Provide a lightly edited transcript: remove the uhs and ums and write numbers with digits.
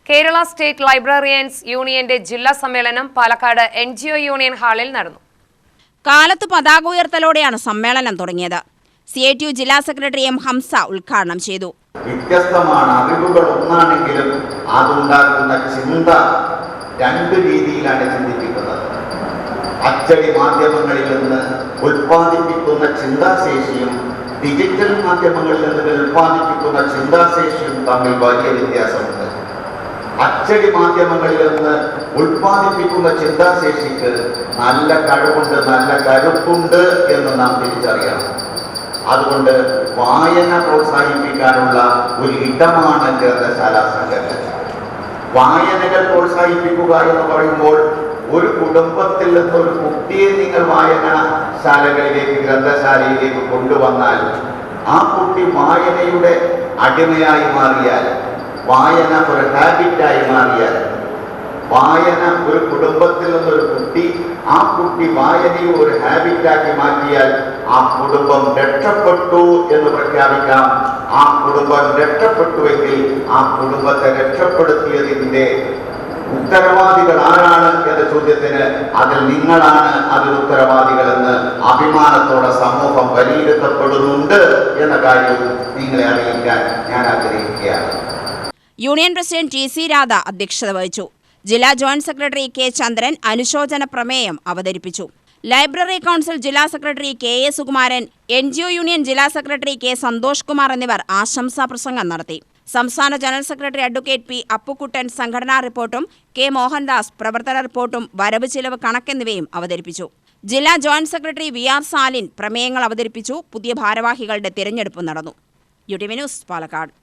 Kerala state librarians യൂണിയന്റെ ജില്ലാ സമ്മേളനം പാലക്കാട് NGO യൂണിയൻ ഹാളിൽ നടന്നു. കാലത്ത് പതാക ഉയർത്തലോടെയാണ് സമ്മേളനം തുടങ്ങിയത്. CITU ജില്ലാ സെക്രട്ടറി M. ഹംസ ഉദ്ഘാടനം ചെയ്തു. വ്യത്യസ്തമാണ് അറിവുകൾ ഒന്നാണെങ്കിലും അതുണ്ടാക്കുന്ന ചിന്ത രണ്ട് രീതിയിലാണ് ചിന്തിക്കുന്നത്. അച്ചടി മാധ്യമങ്ങളിൽ നിന്ന് ഉൽപ്പാദിപ്പിക്കുന്ന ചിന്താശേഷിയും ഡിജിറ്റൽ മാധ്യമങ്ങളിൽ നിന്ന് ഉൽപ്പാദിപ്പിക്കുന്ന ചിന്താശേഷിയും തമ്മിൽ വലിയ വ്യത്യാസമുണ്ട്. അച്ചടി മാധ്യമങ്ങളിൽ നിന്ന് ഉൽപ്പാദിപ്പിക്കുന്ന ചിന്താശേഷിക്ക് നല്ല കഴിവുണ്ട്, നല്ല കരുത്തുണ്ട് എന്ന് നാം തിരിച്ചറിയണം. അതുകൊണ്ട് വായന പ്രോത്സാഹിപ്പിക്കാനുള്ള ഒരു ഇടമാണ് ഗ്രന്ഥശാല സംഘടന. വായനകൾ പ്രോത്സാഹിപ്പിക്കുക എന്ന് പറയുമ്പോൾ ഒരു കുടുംബത്തിൽ നിന്ന് ഒരു കുട്ടിയെ നിങ്ങൾ വായനശാലകളിലേക്ക്, ഗ്രന്ഥശാലയിലേക്ക് കൊണ്ടുവന്നാൽ ആ കുട്ടി വായനയുടെ അടിമയായി മാറിയാൽ, വായന ഒരു ഹാബിറ്റായി മാറിയാൽ, വായന ഒരു കുടുംബത്തിൽ നിന്നൊരു കുട്ടി ആ കുട്ടി വായനയെ ഒരു ഹാബിറ്റാക്കി മാറ്റിയാൽ ആ കുടുംബം രക്ഷപ്പെട്ടു എന്ന് പ്രഖ്യാപിക്കാം. ആ കുടുംബം രക്ഷപ്പെട്ടുവെങ്കിൽ ആ കുടുംബത്തെ രക്ഷപ്പെടുത്തിയതിന്റെ ഉത്തരവാദികൾ ആരാണ് എന്ന ചോദ്യത്തിന് അതിൽ നിങ്ങളാണ് അതിൽ ഉത്തരവാദികളെന്ന് അഭിമാനത്തോടെ സമൂഹം വിലയിരുത്തപ്പെടുന്നുണ്ട് എന്ന കാര്യം നിങ്ങളെ അറിയിക്കാൻ ഞാൻ ആഗ്രഹിക്കുകയാണ്. യൂണിയൻ പ്രസിഡന്റ് TC രാധ അധ്യക്ഷത വഹിച്ചു. ജില്ലാ ജോയിന്റ് സെക്രട്ടറി K. ചന്ദ്രൻ അനുശോചന പ്രമേയം അവതരിപ്പിച്ചു. ലൈബ്രറി കൗൺസിൽ ജില്ലാ secretary KA. Sukumaran, NGO union ജില്ലാ സെക്രട്ടറി K. സന്തോഷ് കുമാർ എന്നിവർ ആശംസാ പ്രസംഗം നടത്തി. സംസ്ഥാന general secretary advocate P. Appukuttan സംഘടനാ റിപ്പോർട്ടും K. മോഹൻദാസ് പ്രവർത്തന റിപ്പോർട്ടും വരവ് ചിലവ് കണക്കെന്നിവയും അവതരിപ്പിച്ചു. ജില്ലാ ജോയിന്റ് സെക്രട്ടറി VR. സാലിൻ പ്രമേയങ്ങൾ അവതരിപ്പിച്ചു. പുതിയ ഭാരവാഹികളുടെ തിരഞ്ഞെടുപ്പ് നടന്നു. UTV news, Palakkad.